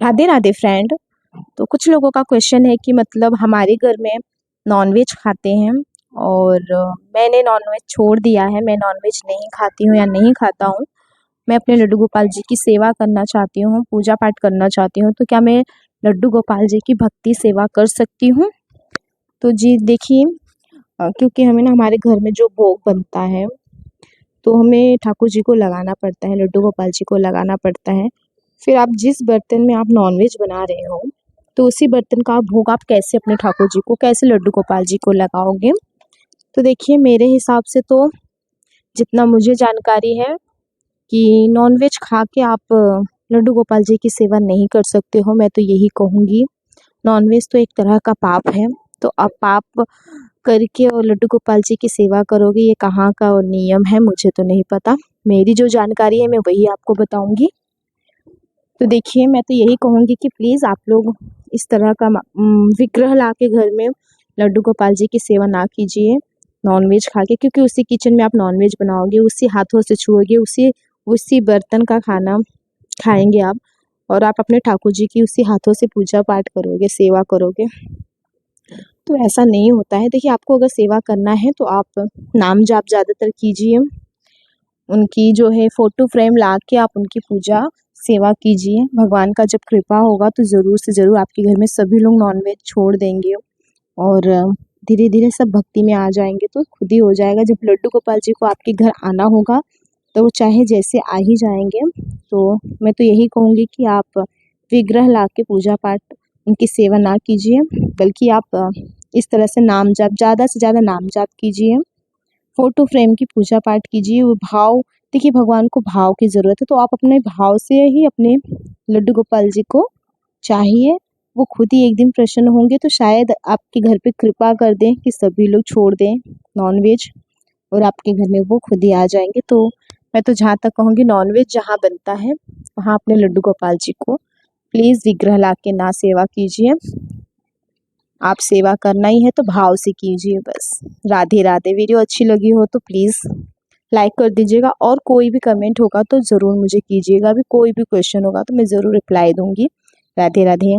Radhe Radhe friend. तो कुछ लोगों का क्वेश्चन है कि मतलब हमारे घर में नॉनवेज खाते हैं और मैंने नॉनवेज छोड़ दिया है, मैं नॉनवेज नहीं खाती हूँ या नहीं खाता हूँ। मैं अपने लड्डू गोपाल जी की सेवा करना चाहती हूँ, पूजा पाठ करना चाहती हूँ, तो क्या मैं लड्डू गोपाल जी की भक्ति सेवा कर सकती हूँ? तो जी देखिए, क्योंकि हमें ना हमारे घर में जो भोग बनता है तो हमें ठाकुर जी को लगाना पड़ता है, लड्डू गोपाल जी को लगाना पड़ता है। फिर आप जिस बर्तन में आप नॉनवेज बना रहे हो तो उसी बर्तन का भोग आप कैसे अपने ठाकुर जी को, कैसे लड्डू गोपाल जी को लगाओगे? तो देखिए, मेरे हिसाब से तो जितना मुझे जानकारी है कि नॉनवेज खा के आप लड्डू गोपाल जी की सेवा नहीं कर सकते हो। मैं तो यही कहूँगी, नॉनवेज तो एक तरह का पाप है, तो आप पाप करके और लड्डू गोपाल जी की सेवा करोगे, ये कहाँ का और नियम है मुझे तो नहीं पता। मेरी जो जानकारी है मैं वही आपको बताऊंगी। तो देखिए, मैं तो यही कहूँगी कि प्लीज़ आप लोग इस तरह का विग्रह ला के घर में लड्डू गोपाल जी की सेवा ना कीजिए नॉनवेज खा के, क्योंकि उसी किचन में आप नॉनवेज बनाओगे, उसी हाथों से छुओगे, उसी उसी बर्तन का खाना खाएंगे आप, और आप अपने ठाकुर जी की उसी हाथों से पूजा पाठ करोगे, सेवा करोगे। तो ऐसा नहीं होता है। देखिए, आपको अगर सेवा करना है तो आप नाम जाप ज़्यादातर कीजिए, उनकी जो है फ़ोटो फ्रेम ला के आप उनकी पूजा सेवा कीजिए। भगवान का जब कृपा होगा तो ज़रूर से ज़रूर आपके घर में सभी लोग नॉनवेज छोड़ देंगे और धीरे धीरे सब भक्ति में आ जाएंगे, तो खुद ही हो जाएगा। जब लड्डू गोपाल जी को आपके घर आना होगा तो वो चाहे जैसे आ ही जाएंगे। तो मैं तो यही कहूँगी कि आप विग्रह ला के पूजा पाठ उनकी सेवा ना कीजिए, बल्कि आप इस तरह से नाम जाप, ज़्यादा से ज़्यादा नाम जाप कीजिए, फ़ोटो फ्रेम की पूजा पाठ कीजिए। वो भाव, देखिए भगवान को भाव की ज़रूरत है, तो आप अपने भाव से ही अपने लड्डू गोपाल जी को चाहिए। वो खुद ही एक दिन प्रसन्न होंगे तो शायद आपके घर पे कृपा कर दें कि सभी लोग छोड़ दें नॉनवेज, और आपके घर में वो खुद ही आ जाएंगे। तो मैं तो जहाँ तक कहूँगी, नॉनवेज जहाँ बनता है वहाँ अपने लड्डू गोपाल जी को प्लीज़ विग्रह ला के ना सेवा कीजिए। आप सेवा करना ही है तो भाव से कीजिए बस। राधे राधे। वीडियो अच्छी लगी हो तो प्लीज़ लाइक कर दीजिएगा, और कोई भी कमेंट होगा तो ज़रूर मुझे कीजिएगा। अभी कोई भी क्वेश्चन होगा तो मैं ज़रूर रिप्लाई दूंगी। राधे राधे।